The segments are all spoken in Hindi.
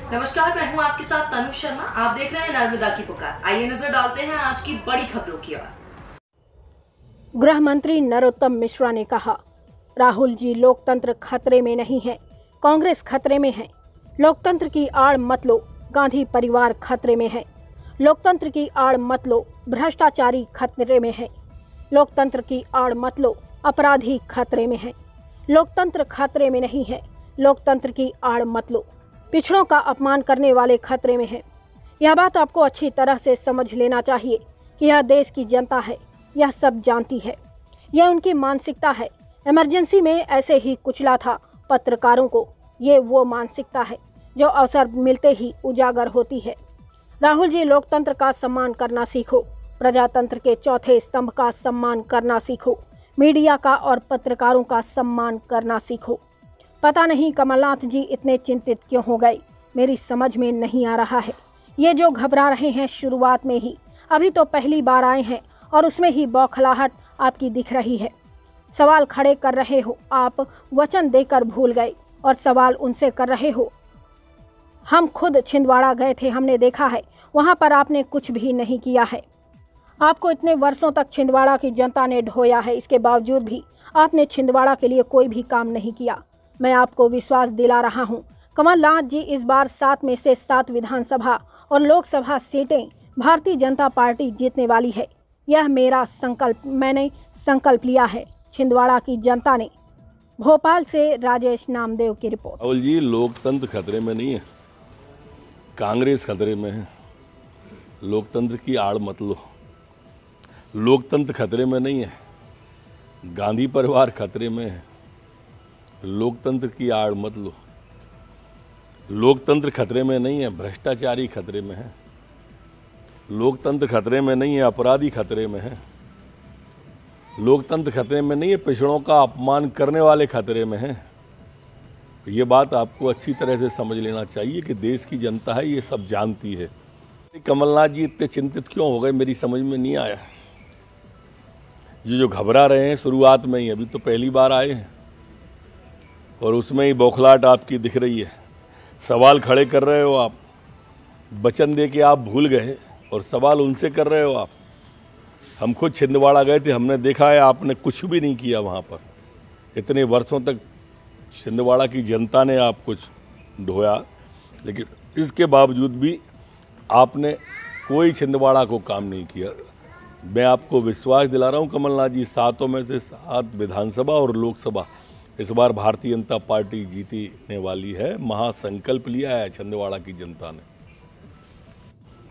नमस्कार, मैं हूं आपके साथ तनु शर्मा। आप देख रहे हैं नर्मदा की पुकार। आइए नजर डालते हैं आज की बड़ी खबरों की ओर। गृह मंत्री नरोत्तम मिश्रा ने कहा, राहुल जी लोकतंत्र खतरे में नहीं है, कांग्रेस खतरे में है। लोकतंत्र की आड़ मत लो, गांधी परिवार खतरे में है। लोकतंत्र की आड़ मत लो, भ्रष्टाचारी खतरे में है। लोकतंत्र की आड़ मत लो, अपराधी खतरे में है। लोकतंत्र खतरे में नहीं है, लोकतंत्र की आड़ मत लो, पिछड़ों का अपमान करने वाले खतरे में हैं। यह बात आपको अच्छी तरह से समझ लेना चाहिए कि यह देश की जनता है, यह सब जानती है। यह उनकी मानसिकता है। इमरजेंसी में ऐसे ही कुचला था पत्रकारों को। ये वो मानसिकता है जो अवसर मिलते ही उजागर होती है। राहुल जी लोकतंत्र का सम्मान करना सीखो, प्रजातंत्र के चौथे स्तंभ का सम्मान करना सीखो, मीडिया का और पत्रकारों का सम्मान करना सीखो। पता नहीं कमलनाथ जी इतने चिंतित क्यों हो गए, मेरी समझ में नहीं आ रहा है। ये जो घबरा रहे हैं शुरुआत में ही, अभी तो पहली बार आए हैं और उसमें ही बौखलाहट आपकी दिख रही है। सवाल खड़े कर रहे हो आप, वचन देकर भूल गए और सवाल उनसे कर रहे हो। हम खुद छिंदवाड़ा गए थे, हमने देखा है, वहाँ पर आपने कुछ भी नहीं किया है। आपको इतने वर्षों तक छिंदवाड़ा की जनता ने ढोया है, इसके बावजूद भी आपने छिंदवाड़ा के लिए कोई भी काम नहीं किया। मैं आपको विश्वास दिला रहा हूं, कमलनाथ जी इस बार 7 में से 7 विधानसभा और लोकसभा सीटें भारतीय जनता पार्टी जीतने वाली है। यह मेरा संकल्प, मैंने संकल्प लिया है। छिंदवाड़ा की जनता ने। भोपाल से राजेश नामदेव की रिपोर्ट। राहुल जी लोकतंत्र खतरे में नहीं है, कांग्रेस खतरे में है। लोकतंत्र की आड़ मत लो। लोकतंत्र खतरे में नहीं है, गांधी परिवार खतरे में है। लोकतंत्र की आड़ मत लो। लोकतंत्र खतरे में नहीं है, भ्रष्टाचारी खतरे में है। लोकतंत्र खतरे में नहीं है, अपराधी खतरे में है। लोकतंत्र खतरे में नहीं है, पिछड़ों का अपमान करने वाले खतरे में हैं। ये बात आपको अच्छी तरह से समझ लेना चाहिए कि देश की जनता है, ये सब जानती है। कमलनाथ जी इतने चिंतित क्यों हो गए, मेरी समझ में नहीं आया। ये जो घबरा रहे हैं शुरुआत में ही, अभी तो पहली बार आए हैं और उसमें ही बौखलाहट आपकी दिख रही है। सवाल खड़े कर रहे हो आप, वचन दे के आप भूल गए और सवाल उनसे कर रहे हो आप। हम खुद छिंदवाड़ा गए थे, हमने देखा है आपने कुछ भी नहीं किया वहाँ पर। इतने वर्षों तक छिंदवाड़ा की जनता ने आप कुछ ढोया, लेकिन इसके बावजूद भी आपने कोई छिंदवाड़ा को काम नहीं किया। मैं आपको विश्वास दिला रहा हूँ कमलनाथ जी, 7 में से 7 विधानसभा और लोकसभा इस बार भारतीय जनता पार्टी जीतने वाली है। महासंकल्प लिया है छिंदवाड़ा की जनता ने।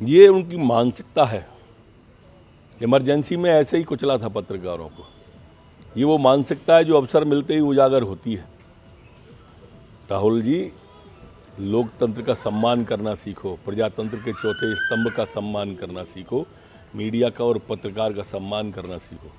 ये उनकी मानसिकता है। इमरजेंसी में ऐसे ही कुचला था पत्रकारों को। ये वो मानसिकता है जो अवसर मिलते ही उजागर होती है। राहुल जी लोकतंत्र का सम्मान करना सीखो, प्रजातंत्र के चौथे स्तंभ का सम्मान करना सीखो, मीडिया का और पत्रकार का सम्मान करना सीखो।